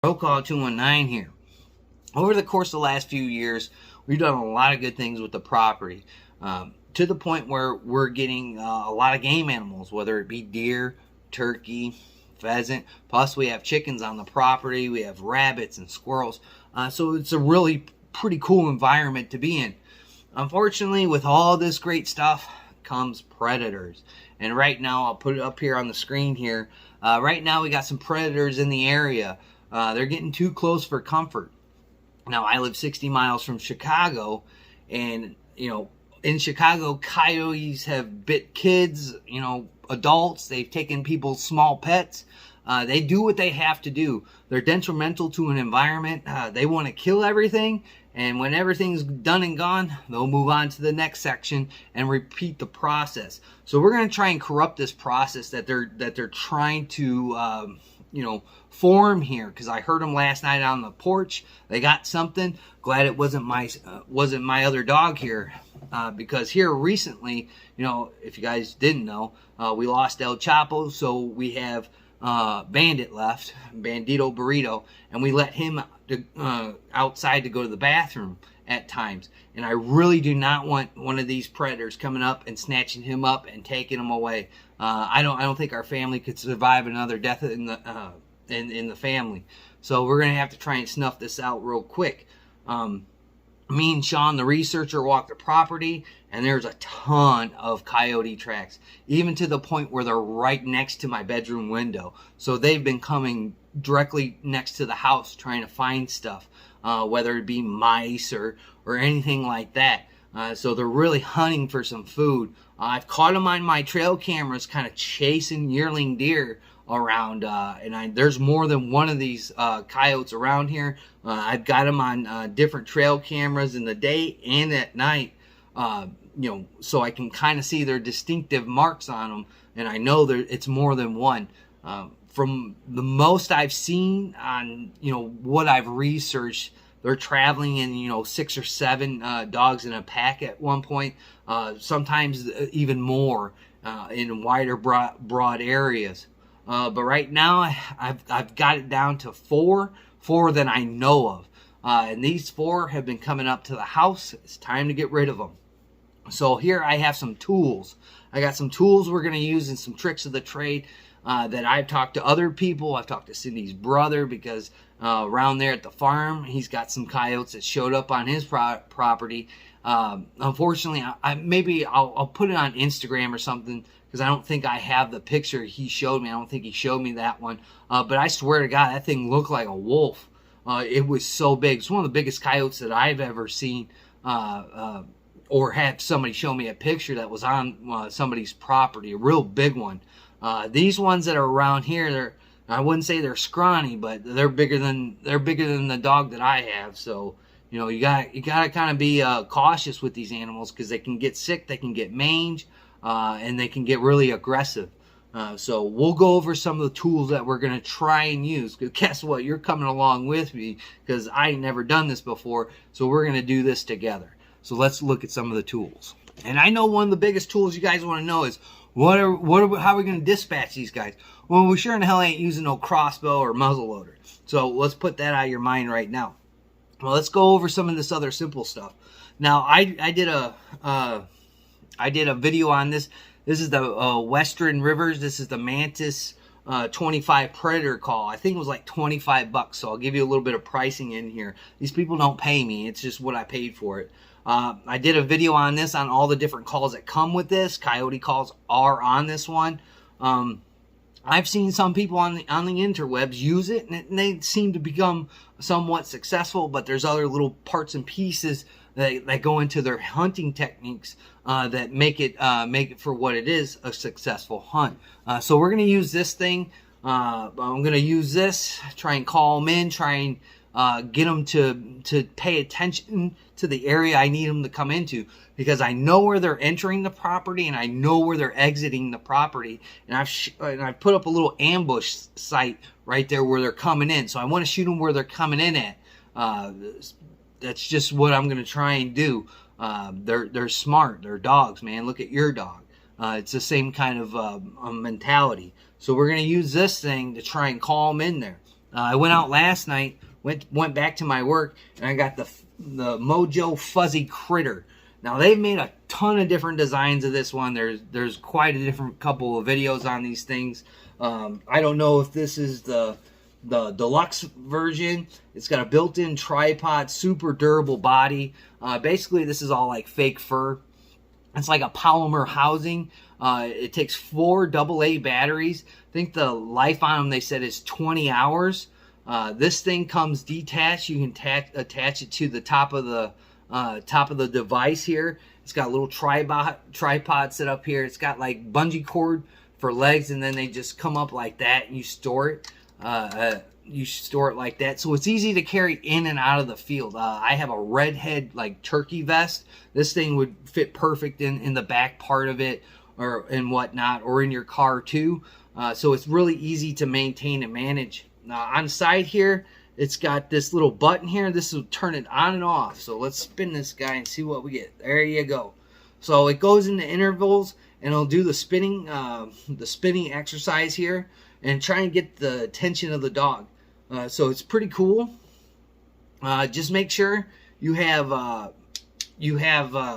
Call 219 here. Over the course of the last few years, we've done a lot of good things with the property, to the point where we're getting a lot of game animals, whether it be deer, turkey, pheasant. Plus, we have chickens on the property. We have rabbits and squirrels. So it's a really pretty cool environment to be in. Unfortunately, with all this great stuff comes predators. And right now, I'll put it up here on the screen here. Right now, we got some predators in the area. They're getting too close for comfort. Now, I live 60 miles from Chicago, and, in Chicago, coyotes have bit kids, adults. They've taken people's small pets. They do what they have to do. They're detrimental to an environment. They want to kill everything, and when everything's done and gone, they'll move on to the next section and repeat the process. So we're going to try and corrupt this process that they're trying to form here, because I heard them last night on the porch. They got something. Glad it wasn't my other dog here, because here recently, if you guys didn't know, we lost El Chapo, so we have Bandit left, Bandito Burrito, and we let him outside to go to the bathroom at times. And I really do not want one of these predators coming up and snatching him up and taking him away. I don't think our family could survive another death in the family. So we're gonna have to try and snuff this out real quick. Me and Sean, the researcher, walked the property, and there's a ton of coyote tracks, even to the point where they're right next to my bedroom window. So they've been coming directly next to the house trying to find stuff, whether it be mice or anything like that. So they're really hunting for some food. I've caught them on my trail cameras kind of chasing yearling deer around, and there's more than one of these coyotes around here. I've got them on different trail cameras in the day and at night, so I can kind of see their distinctive marks on them, and I know it's more than one. From the most I've seen on, what I've researched, they're traveling in, 6 or 7 dogs in a pack at one point, sometimes even more in wider, broad areas. But right now, I've got it down to 4 that I know of. And these 4 have been coming up to the house. It's time to get rid of them. So here I have some tools. I got some tools we're going to use and some tricks of the trade that I've talked to other people. I've talked to Cindy's brother, because around there at the farm, he's got some coyotes that showed up on his property. Unfortunately, I'll put it on Instagram or something, because I don't think I have the picture he showed me. I don't think he showed me that one. But I swear to God, that thing looked like a wolf. It was so big. It's one of the biggest coyotes that I've ever seen, or had somebody show me a picture that was on somebody's property, a real big one. These ones that are around here, I wouldn't say they're scrawny, but they're bigger than the dog that I have. So, you gotta kind of be cautious with these animals, because they can get sick, they can get mange, and they can get really aggressive. So we'll go over some of the tools that we're going to try and use. Because guess what? You're coming along with me, because I ain't never done this before. So we're going to do this together. So let's look at some of the tools. And I know one of the biggest tools you guys want to know is, how are we going to dispatch these guys? Well, we sure in hell ain't using no crossbow or muzzleloader. So let's put that out of your mind right now. Well, let's go over some of this other simple stuff. Now, I did a video on this. This is the Western Rivers. This is the Mantis 25 Predator call. I think it was like $25, so I'll give you a little bit of pricing in here. These people don't pay me. It's just what I paid for it. I did a video on this, on all the different calls that come with this. Coyote calls are on this one. I've seen some people on the interwebs use it, and they seem to become somewhat successful, but there's other little parts and pieces that go into their hunting techniques that make it for what it is, a successful hunt. So we're going to use this thing. I'm going to use this, try and call them in, try and get them to pay attention to the area I need them to come into, because I know where they're entering the property and I know where they're exiting the property, and I've put up a little ambush site right there where they're coming in. So I want to shoot them where they're coming in at. That's just what I'm going to try and do. They're smart. They're dogs, man. Look at your dog. It's the same kind of mentality. So we're going to use this thing to try and call them in there. I went out last night, went back to my work, and I got the Mojo Fuzzy Critter. Now they've made a ton of different designs of this one. There's quite a different couple of videos on these things. I don't know if this is the deluxe version. It's got a built-in tripod, super durable body. Basically, this is all like fake fur. It's like a polymer housing. It takes 4 AA batteries. I think the life on them, they said, is 20 hours. This thing comes detached. You can attach it to the top of the device here. It's got a little tripod set up here. It's got like bungee cord for legs, and then they just come up like that, and you store it. You store it like that, so it's easy to carry in and out of the field. I have a redhead like turkey vest. This thing would fit perfect in the back part of it, or and whatnot, or in your car too. So it's really easy to maintain and manage. On the side here, it's got this little button here. This will turn it on and off. So let's spin this guy and see what we get. There you go. So it goes into intervals, and it'll do the spinning exercise here, and try and get the attention of the dog. So it's pretty cool. Just make sure you have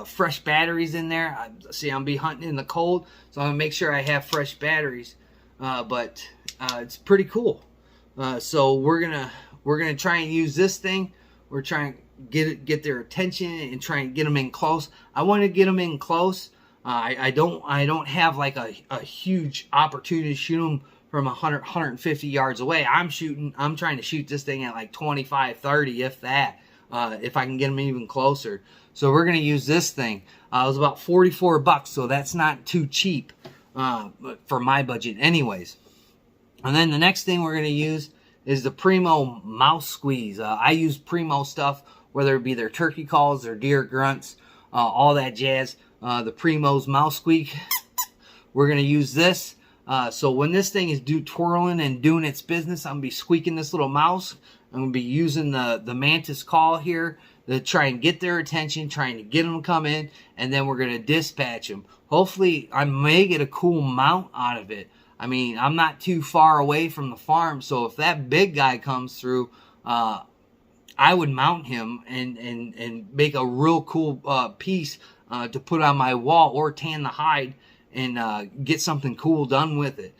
fresh batteries in there. See, I'm be hunting in the cold, so I'm gonna make sure I have fresh batteries. But it's pretty cool. So we're gonna try and use this thing. We're trying to get their attention and try and get them in close. I want to get them in close. I don't have like a huge opportunity to shoot them from 100, 150 yards away. I'm trying to shoot this thing at like 25, 30, if that, if I can get them even closer. So we're going to use this thing. It was about 44 bucks, so that's not too cheap for my budget anyways. And then the next thing we're going to use is the Primo mouse squeeze. I use Primo stuff, whether it be their turkey calls, their deer grunts, all that jazz. The Primo's mouse squeak. We're going to use this. So when this thing is twirling and doing its business, I'm going to be squeaking this little mouse. I'm going to be using the Mantis call here to try and get their attention, trying to get them to come in, and then we're going to dispatch them. Hopefully, I may get a cool mount out of it. I mean, I'm not too far away from the farm, so if that big guy comes through, I would mount him and make a real cool piece to put on my wall, or tan the hide and get something cool done with it.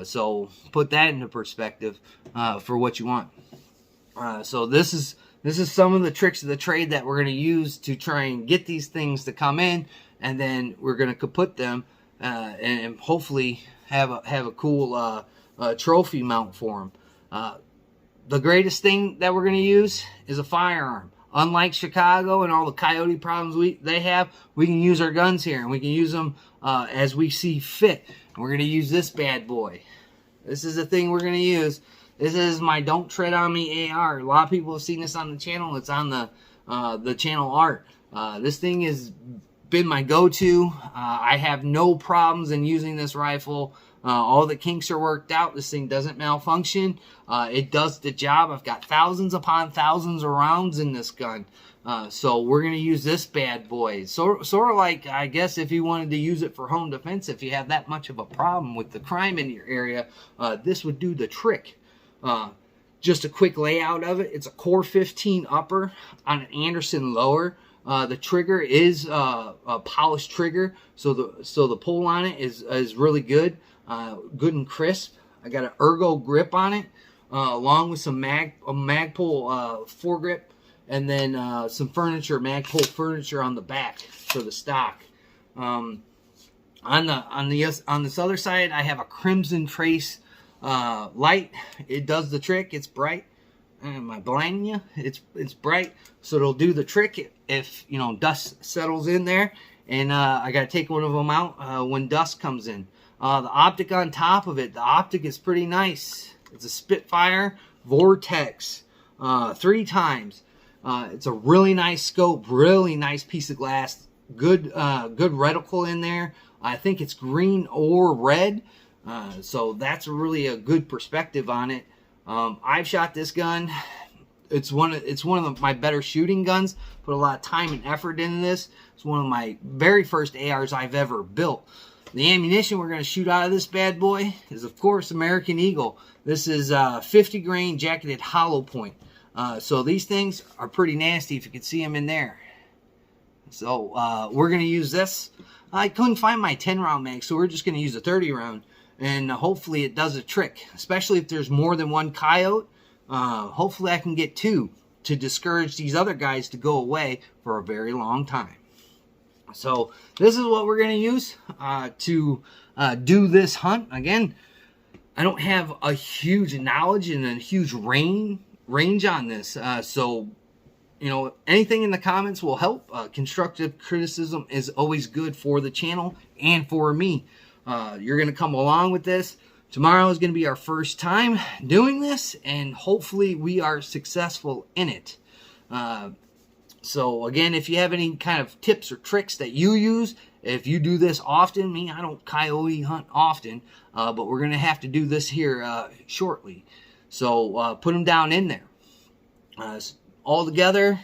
So put that into perspective for what you want. So this is some of the tricks of the trade that we're going to use to try and get these things to come in, and then we're going to kaput them and hopefully have a cool trophy mount for them. The greatest thing that we're going to use is a firearm. Unlike Chicago and all the coyote problems they have, we can use our guns here, and we can use them as we see fit. And we're going to use this bad boy. This is the thing we're going to use. This is my Don't Tread on Me AR. A lot of people have seen this on the channel. It's on the channel art. This thing has been my go-to. I have no problems in using this rifle. All the kinks are worked out. This thing doesn't malfunction. It does the job. I've got thousands upon thousands of rounds in this gun. So we're going to use this bad boy. Sort of like, I guess, if you wanted to use it for home defense, if you have that much of a problem with the crime in your area, this would do the trick. Just a quick layout of it. It's a Core 15 upper on an Anderson lower. The trigger is a polished trigger, so the pull on it is really good. Good and crisp. I got an ergo grip on it, along with some Magpul foregrip, and then some Magpul furniture on the back for the stock. On this other side, I have a Crimson Trace light. It does the trick. It's bright. Am I blinding you? It's bright, so it'll do the trick if dust settles in there. And I gotta take one of them out when dust comes in. The optic on top of it, the optic is pretty nice. It's a Spitfire Vortex 3 times. It's a really nice scope, really nice piece of glass. Good reticle in there. I think it's green or red, so that's really a good perspective on it. I've shot this gun. It's one of my better shooting guns. Put a lot of time and effort into this. It's one of my very first ARs I've ever built. The ammunition we're going to shoot out of this bad boy is, of course, American Eagle. This is 50 grain jacketed hollow point. So these things are pretty nasty if you can see them in there. So we're going to use this. I couldn't find my 10 round mag, so we're just going to use a 30 round. And hopefully it does a trick, especially if there's more than one coyote. Hopefully I can get 2 to discourage these other guys to go away for a very long time. So this is what we're going to use to do this hunt. Again, I don't have a huge knowledge and a huge range on this. So, you know, anything in the comments will help. Constructive criticism is always good for the channel and for me. You're going to come along with this. Tomorrow is going to be our first time doing this, and hopefully we are successful in it. So again, if you have any kind of tips or tricks that you use, if you do this often, I don't coyote hunt often, but we're going to have to do this here shortly. So put them down in there. All together,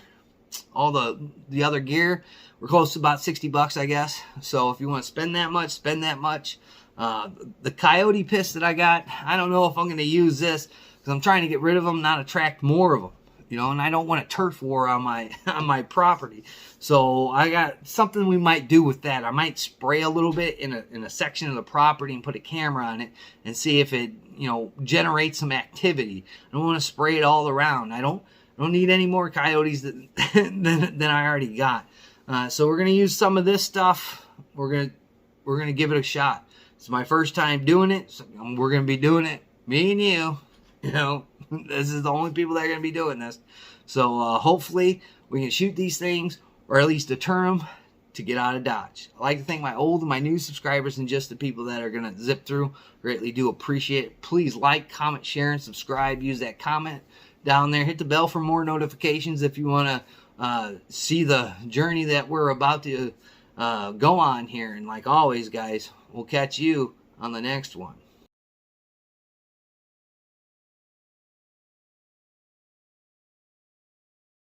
all the other gear, we're close to about 60 bucks, I guess. So if you want to spend that much, spend that much. The coyote piss that I got, I don't know if I'm going to use this because I'm trying to get rid of them, not attract more of them. You know, and I don't want a turf war on my property. So I got something we might do with that. I might spray a little bit in a section of the property and put a camera on it and see if it, you know, generates some activity. I don't want to spray it all around. I don't need any more coyotes than I already got. So we're gonna use some of this stuff. We're gonna give it a shot. It's my first time doing it. So we're gonna be doing it, me and you. You know, this is the only people that are going to be doing this. So hopefully we can shoot these things, or at least deter them to get out of Dodge. I like to thank my old and my new subscribers and just the people that are going to zip through. Greatly do appreciate it. Please like, comment, share, and subscribe. Use that comment down there. Hit the bell for more notifications if you want to see the journey that we're about to go on here. And like always, guys, we'll catch you on the next one.